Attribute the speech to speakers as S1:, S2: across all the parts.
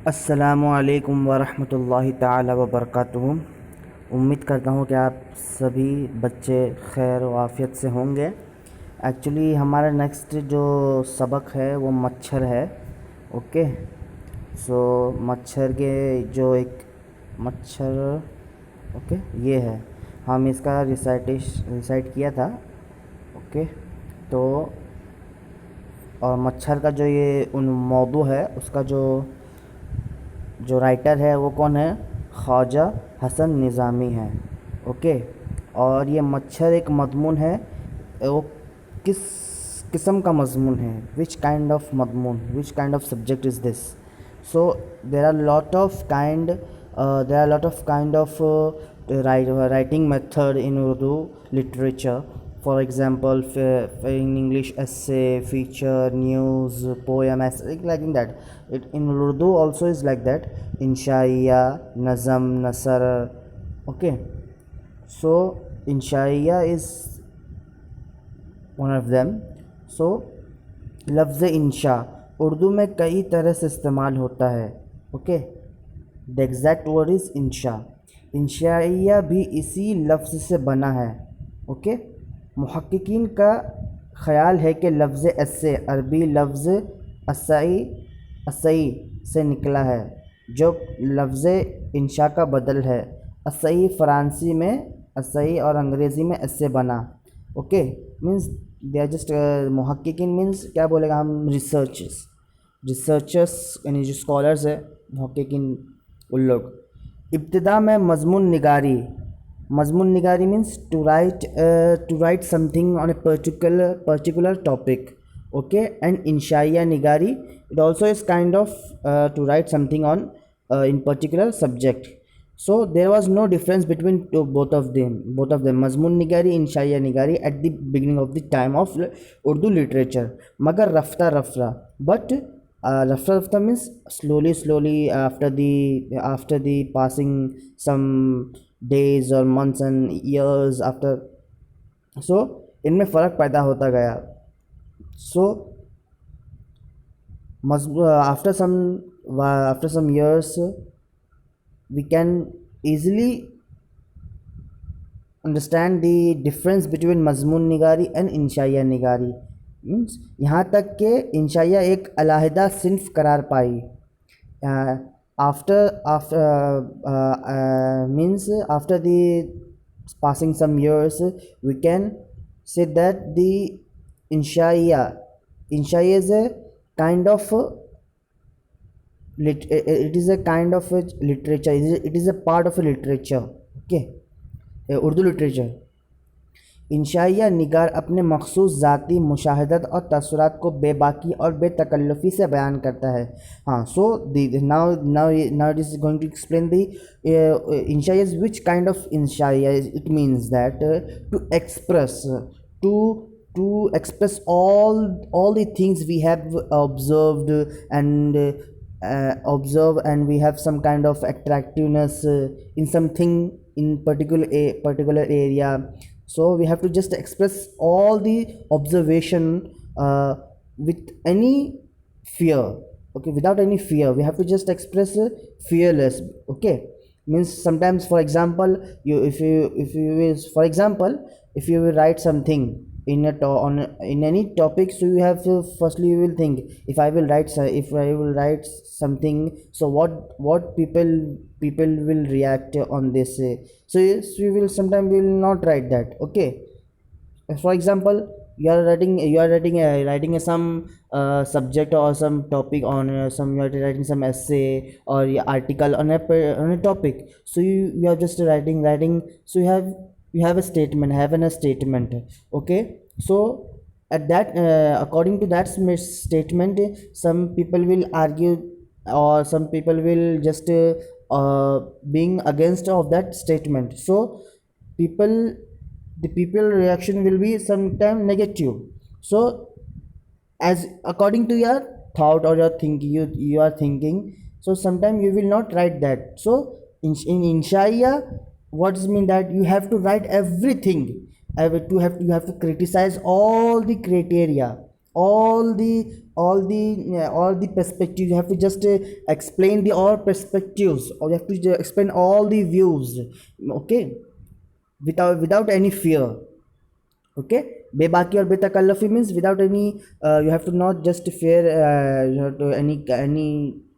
S1: अस्सलामुअलैकुम वरहमतुल्लाहि ताला वबरकातुहू। उम्मीद करता हूँ कि आप सभी बच्चे खैर व आफ़ियत से होंगे। एक्चुअली हमारा नेक्स्ट जो सबक है वो मच्छर है। ओके, सो मच्छर के जो एक मच्छर, ओके, ये है। हम इसका रिसाइट किया था। ओके, तो और मच्छर का जो ये उन मौजू है उसका जो जो राइटर है वो कौन है? ख्वाजा हसन निज़ामी है। ओके, और ये मच्छर एक मज़मून है। वो किस किस्म का मज़मून है? विच काइंड ऑफ मज़मून, which kind of subject is this? So there are lot of kind of writing method in Urdu literature. For example, in English, essay, feature, news, poem, essay, like that. In Urdu also is like that. Inshaiya, Nazam, Nasar. Okay, so Inshaiya is one of them. So लफ्ज़ इंशा उर्दू में कई तरह से इस्तेमाल होता है। Okay, the exact word is इंशा। इंशाइया भी इसी लफ्ज़ से बना है। ओके, मुहक्किकीन का ख़याल है कि लफ्ज़ एस्से अरबी लफ्ज़ असई असई से निकला है, जो लफ्ज़ इंशा का बदल है। असई फ़रांसी में असई और अंग्रेज़ी में एस्से बना। Okay, means they are just मुहक्किकीन मीन्स क्या बोलेगा हम? रिसर्चर्स यानी जो स्कॉलर्स है मुहक्किकीन, उन लोग। इब्तिदा में मज़मून निगारी means to write something on a particular topic. Okay, and इंशाइया निगारी it also is kind of to write something on in particular subject. So there was no difference between both of them, mazmun nigari, inshaiya nigari, at the beginning of the time of Urdu literature. Magar rafta rafta, but rafta rafta means slowly after the passing some days or months and years after, so इनमें फ़र्क पैदा होता गया। So after some years we can easily understand the difference between मज़मून निगारी and इंशाइया निगारी। Means यहाँ तक कि इंशाइया एक अलहदा सिन्फ करार पाई। after the passing some years we can say that the इंशाइया is a kind of it is a kind of a literature, it is a part of a literature. Okay, Urdu literature. इंशाइया निगार अपने मखसूस ज़ाती मुशाहदत और तसव्वुरात को बेबाकी और बेतकल्लुफ़ी से बयान करता है। हाँ, so now it is going to explain the इंशाइया इज़ विच काइंड ऑफ इंशाइया। It means that to express to express all the things we have observed and we have some kind of attractiveness in something in particular area. So we have to just express all the observation with any fear. Okay, without any fear we have to just express fearless. Okay, means sometimes, for example, if you will write something in any topic, so you have to firstly you will think, if I will write something, so what people will react on this. So yes, we will sometimes we will not write that. Okay, for example, you are writing some subject or some topic on you are writing some essay or article on a topic. So you are just writing, so you have a statement, statement. Okay, so at that according to that statement, some people will argue or some people will just being against of that statement. So people the people reaction will be sometime negative. So as according to your thought or your thinking, you are thinking, so sometimes you will not write that. So in inshaiya, what does mean? That you have to write everything. You have to criticize all the criteria, all the all the perspectives. You have to just explain the all perspectives, or you have to explain all the views, okay, without any fear. Okay, bebaki or betakallafi means without any you have to not just fear to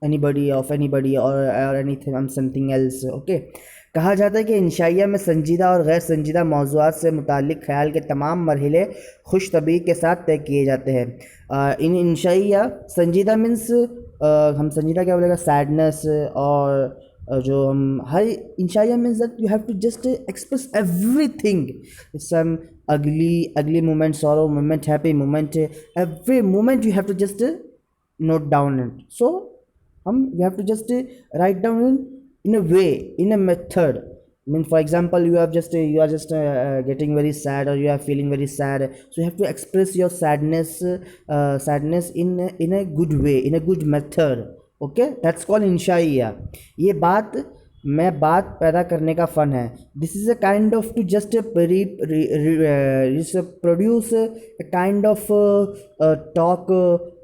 S1: anybody of anybody or anything something else. Okay, कहा जाता है कि इंशाइया में संजीदा और गैर संजीदा मौज़ूआत से मुतालिक ख्याल के तमाम मरहले खुश तबी के साथ तय किए जाते हैं। इन इंशाइया संजीदा मीन्स हम संजीदा क्या बोलेगा, सैडनेस, और जो हम हर इंशाइया means that you have to just express everything, some ugly moment, sorrow moment, happy moment, every moment you have to just note down it. So you have to just write down in a way, in a method. I mean, for example, you are just getting very sad, or you are feeling very sad, so you have to express your sadness in a good way, in a good method. Okay, that's called इंशाइया। ये बात पैदा करने का फ़न है। This is a kind of to just produce a kind of talk,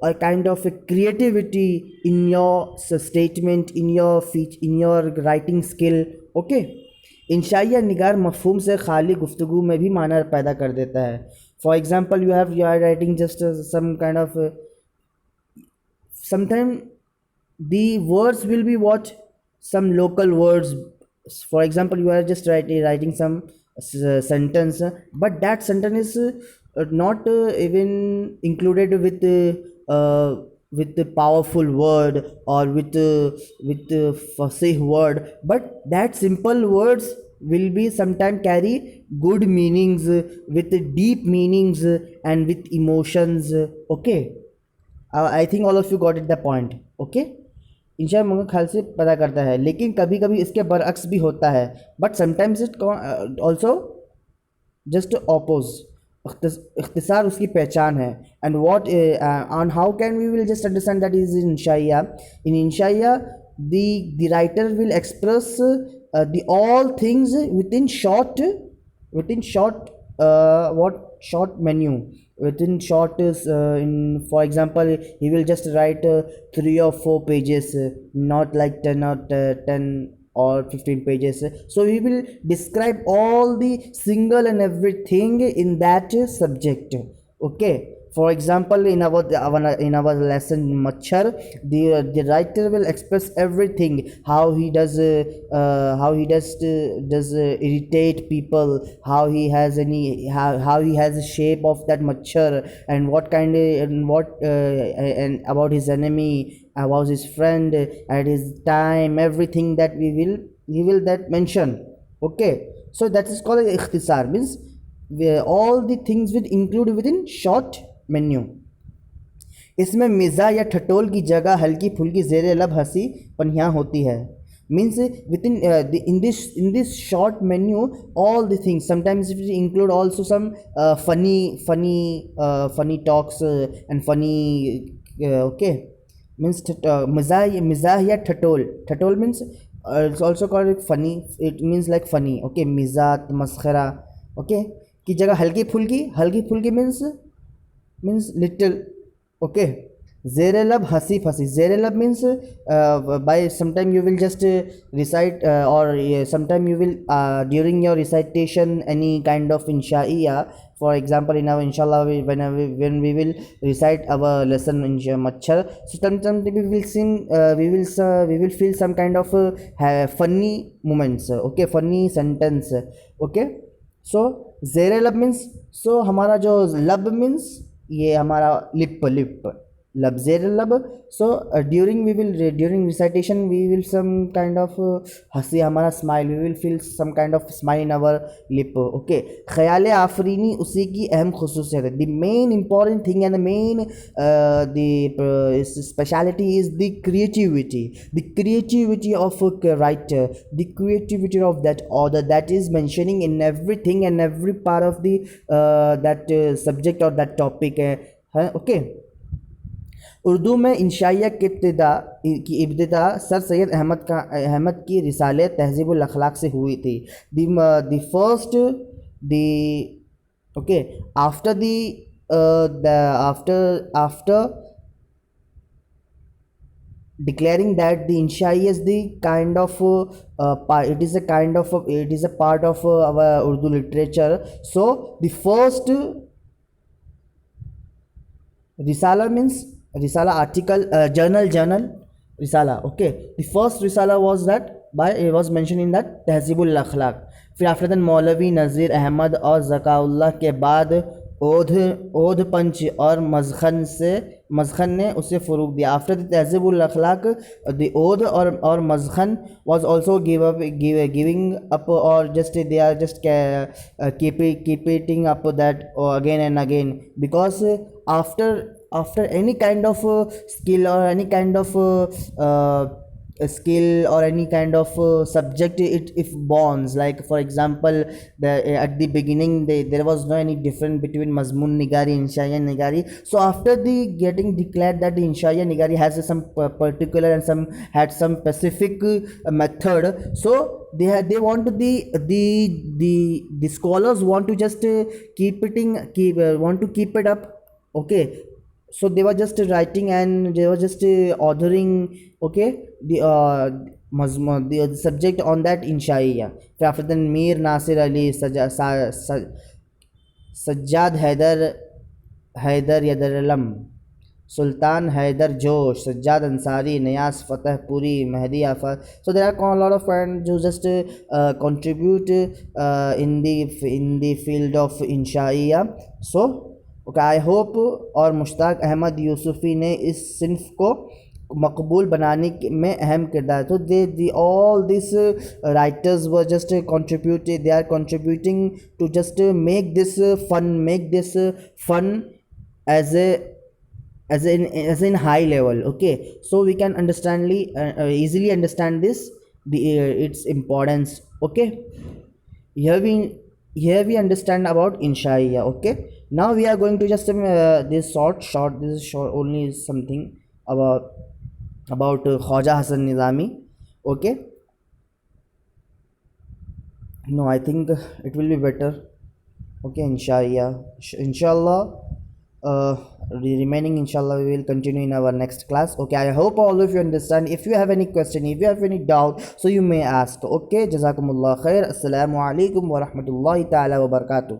S1: a kind of a creativity in your statement, in your writing skill. Okay, इंशाइया निगार मफहूम से खाली गुफ्तगू में भी माना पैदा कर देता है। For example, you are writing just some kind of sometimes the words will be what, some local words. For example, you are just writing some sentence, but that sentence is not even included with the powerful word, or with the fasih word, but that simple words will be sometimes carry good meanings, with deep meanings, and with emotions. Okay, I think all of you got it the point. Okay, इंशाल्लाह मुझे ख्याल से पता करता है, लेकिन कभी कभी इसके बरअक्स भी होता है, but sometimes it also just oppose. इख्तिसार उसकी पहचान है। And what on how can we will just understand that is इंशाइया। इन इंशाइया the writer will express the all things within short menu, within short in for example, he will just write 3 or 4 pages, not like 10 or 15 pages. So he will describe all the single and everything in that subject. Okay, for example, in our lesson Machhar, the writer will express everything, how he does irritate people, how he has a shape of that Machhar, and what kind of, and about his enemy, about his friend, at his time, everything that he will that mention. Okay, so that is called ikhtisar, means where all the things will include within short menu. इसमें मिज़ा या ठटोल की जगह हल्की फुल्की ज़ेरे लब हंसी पनियाँ होती है। Means within this short menu all the things, sometimes it include also some funny talks and funny. Okay, means मिज़ाह या ठटोल means it's also called funny, it means like funny. Okay, मिज़ात मस्खरा। ओके, की जगह हल्की फुल्की means little. Okay, zere lab hasi phasi, zere lab means by sometime you will just recite or sometime you will during your recitation any kind of inshaiya. For example, in our inshallah when we will recite our lesson in Machhar, so sometimes we will sing, we will feel some kind of funny moments. Okay, funny sentence. Okay, so zere lab means, so हमारा जो लब means ये हमारा lip लब, ज़ेर लब। सो during recitation we will some kind of हंसी, हमारा smile, we will feel some kind of smile in our lip. Okay, ख्याल आफरीनी उसी की अहम खुसूसियत है। The main important thing and the main speciality is the creativity of a writer, the creativity of that author, that is mentioning in everything and every part of the that subject or that topic है। Okay, Urdu में इंशाइया की इब्तिदा sir Syed Ahmad की रिसाले तहज़ीबुल अखलाक से हुई थी। The first okay after declaring that the Inshai is the kind of it is a kind of it is a part of our Urdu literature. So the first Risala means Risala article, journal Risala. Okay, the first Risala was that by it was mentioned in that Tehzibul Akhlaq. फिर after then मौलवी नज़ीर अहमद और ज़काउल्लाह के बाद ओध ओध पंच और मज़खन ने उसे फ़रोग़ दिया. After the तहज़ीबुल Akhlaq the ओध और मज़खन was also giving up, or just they are just keeping up that again and again, because after any kind of skill or any kind of a skill or any kind of subject, it if bonds, like for example at the beginning there was no any difference between mazmun nigari, inshaya nigari. So after the getting declared that the inshaya nigari has some particular and some had some specific method, so they want to the scholars want to just want to keep it up. Okay, so they were just writing and they were just authoring, okay, the subject on that inshaiya. After then Mir Nasir Ali, Sajjad Haider Yadaralam, Sultan Haider Josh, Sajjad Ansari, Niyaz Fateh Puri, Mehdi Afar. So there are a lot of friends who just contribute in the field of inshaiya. So okay, I hope और मुश्ताक अहमद यूसुफ़ी ने इस सिन्फ को मकबूल बनाने में अहम किरदार. तो they all this writers were just contributed, they are contributing to just make this fun as in high level. Okay, so we can easily understand this, its importance. Okay, here we understand about inshaiya. Okay, now we are going to just this is short only something about Khwaja Hasan Nizami. Okay, no, I think it will be better. Okay, inshallah, the remaining inshallah we will continue in our next class. Okay, I hope all of you understand. If you have any question, if you have any doubt, so you may ask. Okay, jazakumullah khair. Assalamu alaikum wa rahmatullahi ta'ala wa barakatuh.